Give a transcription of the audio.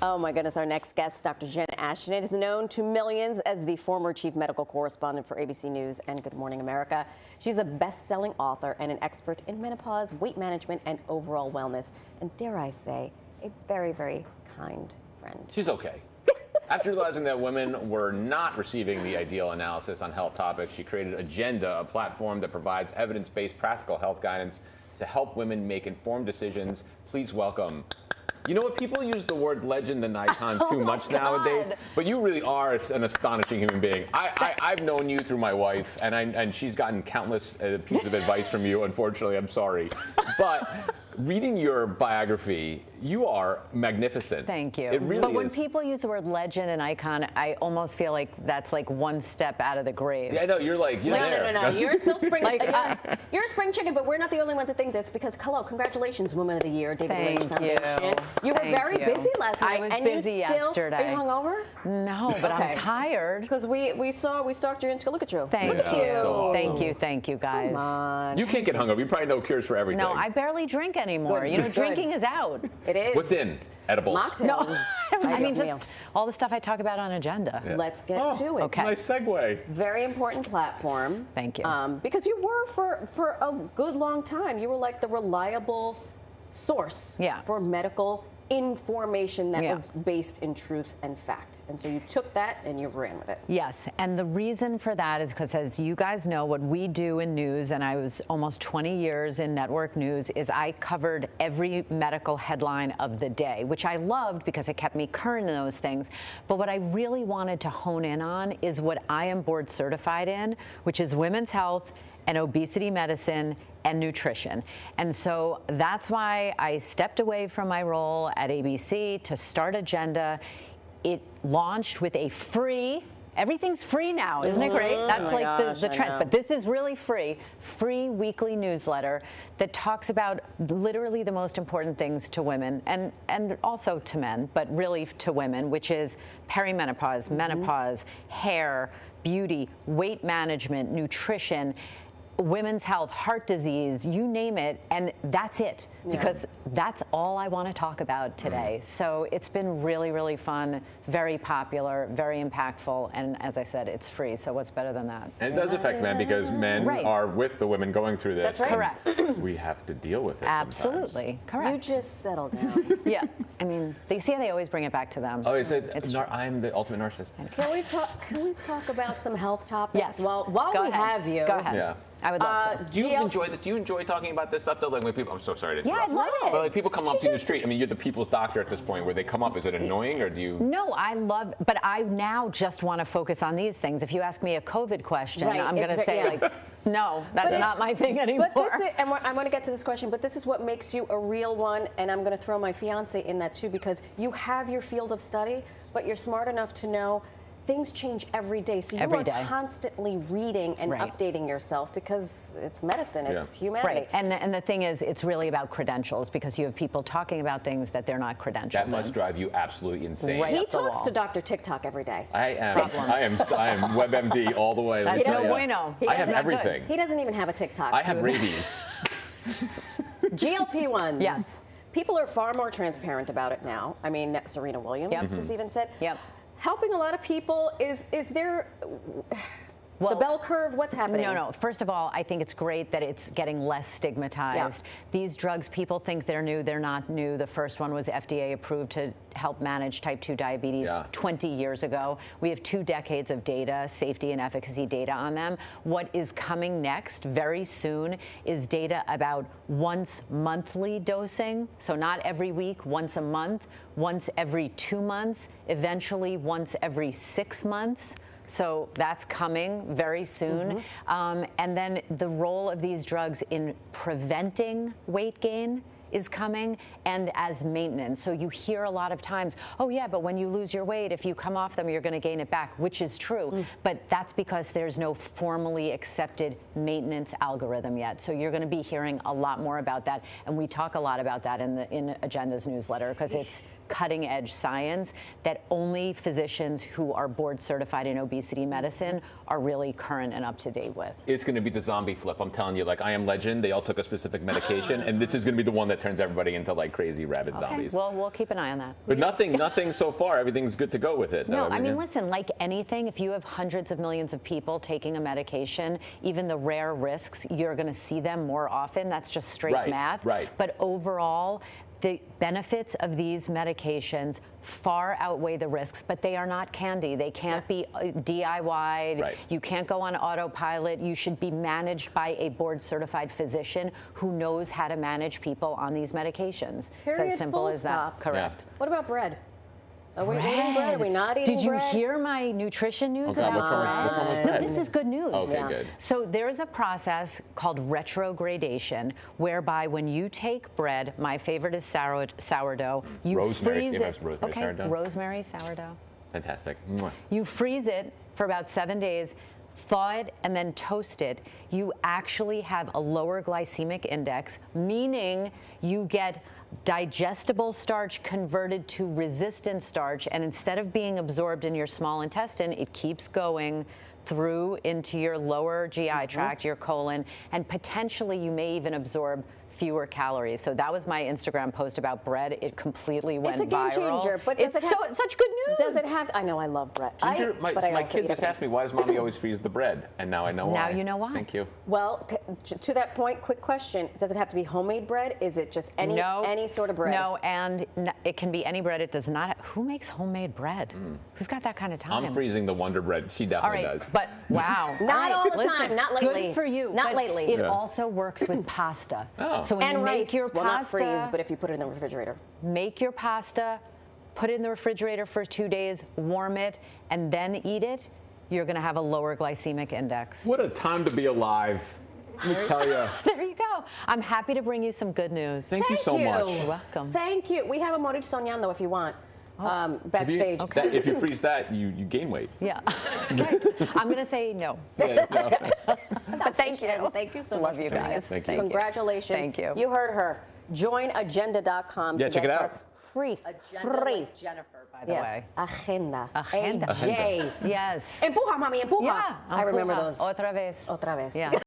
Oh my goodness, our next guest, Dr. Jen Ashton, is known to millions as the former chief medical correspondent for ABC News and Good Morning America. She's a best-selling author and an expert in menopause, weight management, and overall wellness. And dare I say, a very, very kind friend. She's okay. After realizing that women were not receiving the ideal analysis on health topics, she created Agenda, a platform that provides evidence-based practical health guidance to help women make informed decisions. Please welcome. You know what? People use the word legend and icon too much nowadays, but you really are an astonishing human being. I've known you through my wife, and she's gotten countless pieces of advice from you. Unfortunately, I'm sorry. But reading your biography, you are magnificent. Thank you. It really but when is. people use the word legend and icon, I almost feel like that's like one step out of the grave. Yeah, I know. You're like, you're there. No. You're still spring. You're a spring chicken, but we're not the only ones that think this because, hello, congratulations, Woman of the Year, David Lynch Foundation. You were very busy last night. I was and busy you still, yesterday. Are you hungover? No, but I'm tired. Because we stalked your Instagram. Look at you. Thank Look at you. So Thank you, guys. Come on. You can't get hungover. You probably know cures for everything. No, I barely drink anymore. Good. You know, drinking is out. It is. What's in? Edibles. Mocktails. No, I mean, Meal. just all the stuff I talk about on Agenda. Yeah. Let's get to it. okay. Nice segue. Very important platform. Thank you. Because you were for a good long time. You were like the reliable source for medical information that was based in truth and fact. And so you took that and you ran with it. Yes, and the reason for that is because, as you guys know, what we do in news, and I was almost 20 years in network news, is I covered every medical headline of the day, which I loved because it kept me current in those things. But what I really wanted to hone in on is what I am board certified in, which is women's health and obesity medicine and nutrition. And so that's why I stepped away from my role at ABC to start Agenda. It launched with a free, everything's free now, isn't it great? That's the trend. But this is really free weekly newsletter that talks about literally the most important things to women and also to men, but really to women, which is perimenopause, menopause, hair, beauty, weight management, nutrition, women's health, heart disease, you name it, and that's it, because that's all I want to talk about today. So it's been really, really fun, very popular, very impactful, and as I said, it's free, so what's better than that? And it does affect men because men are with the women going through this. That's right. Correct. We have to deal with it Absolutely, sometimes. correct. You just settle down. Yeah, I mean, they see how they always bring it back to them. Oh, he said, I'm the ultimate narcissist. Can we talk about some health topics? Yes. While Go we ahead. have you. Go ahead. Yeah. I would love to. Do you enjoy that? Do you enjoy talking about this stuff though? Like when people, I'm so sorry to interrupt. Yeah, I love it. But like people come up to you in the street. I mean, you're the people's doctor at this point. Where they come up, is it annoying or do you? No, I love, but I now just want to focus on these things. If you ask me a COVID question, I'm going to say like, no, that's not my thing anymore. But this is, and I'm going to get to this question, but this is what makes you a real one, and I'm going to throw my fiance in that too, because you have your field of study, but you're smart enough to know things change every day. So you are constantly reading and updating yourself because it's medicine, it's humanity. Right, and the thing is, it's really about credentials because you have people talking about things that they're not credentialed. That must drive you absolutely insane. He talks to Dr. TikTok every day. I am WebMD all the way. That's no bueno. I have everything. He doesn't even have a TikTok. I have rabies. GLP-1s. Yes. People are far more transparent about it now. I mean, Serena Williams has even said. Yep. Helping a lot of people, is there the bell curve? What's happening? No. First of all, I think it's great that it's getting less stigmatized. These drugs, people think they're new. They're not new. The first one was FDA approved to help manage type 2 diabetes 20 years ago. We have 2 decades of data, safety and efficacy data on them. What is coming next very soon is data about once monthly dosing. So not every week, once a month, once every 2 months, eventually once every 6 months. So that's coming very soon. And then the role of these drugs in preventing weight gain is coming, and as maintenance. So you hear a lot of times, oh yeah, but when you lose your weight, if you come off them, you're going to gain it back, which is true. But that's because there's no formally accepted maintenance algorithm yet. So you're going to be hearing a lot more about that, and we talk a lot about that in Agenda's newsletter because cutting edge science that only physicians who are board certified in obesity medicine are really current and up to date with. It's going to be the zombie flip. I'm telling you, like I Am Legend, they all took a specific medication, and this is going to be the one that turns everybody into like crazy rabid zombies. Well, we'll keep an eye on that. But nothing so far. Everything's good to go with it. No, though. I mean, listen, like anything, if you have hundreds of millions of people taking a medication, even the rare risks, you're going to see them more often. That's just straight math. Right. But overall, the benefits of these medications far outweigh the risks, but they are not candy. They can't be DIY'd. Right. You can't go on autopilot. You should be managed by a board-certified physician who knows how to manage people on these medications. Period, It's as simple full as stop. that. Correct. What about bread? Are we eating bread? Are we not eating Did you bread? hear my nutrition news God, about what's wrong with bread? This is good news. Okay, good. So there is a process called retrogradation, whereby when you take bread, my favorite is sourdough, you Rosemary, freeze you it. have rosemary sourdough? Rosemary sourdough. Fantastic. Mwah. You freeze it for about 7 days, thaw it, and then toast it. You actually have a lower glycemic index, meaning you get digestible starch converted to resistant starch, and instead of being absorbed in your small intestine, it keeps going through into your lower GI tract, your colon, and potentially you may even absorb fewer calories. So that was my Instagram post about bread. It completely went viral. It's a game changer, but it's such good news. Does it have? I know I love bread. Ginger, but I my also kids eat just it. asked me, why does mommy always freeze the bread? And now I know why. Now you know why. Thank you. Well, to that point, quick question: does it have to be homemade bread? Is it just any sort of bread? No, and it can be any bread. It does not. Who makes homemade bread? Who's got that kind of time? I'm freezing the Wonder Bread. She definitely all right, does. But wow. Not all the Listen, time, not lately. Good for you. Not but lately. It Yeah. also works with pasta. Oh. So when And you rice. make your Well, not pasta, freeze, but if you put it in the refrigerator. make your pasta, put it in the refrigerator for 2 days, warm it, and then eat it, you're going to have a lower glycemic index. What a time to be alive. Let me tell you. There you go. I'm happy to bring you some good news. Thank you so much. You're welcome. Thank you. We have a Moric Soñando if you want. Backstage. If you freeze that, you gain weight. Yeah. Okay. I'm going to say no. Yeah, no. But thank you. Thank you so Love much. for you joining guys. us. Thank you. Congratulations. Thank you. You heard her. Join Ajenda.com. Yeah, to check get it her out. Free. Agenda Free. like Jennifer, by the Yes. way. Agenda. Agenda. AJ. Yes. Empuja, mami, empuja. Yeah. I remember Empuja. those. Otra vez. Otra vez. Yeah.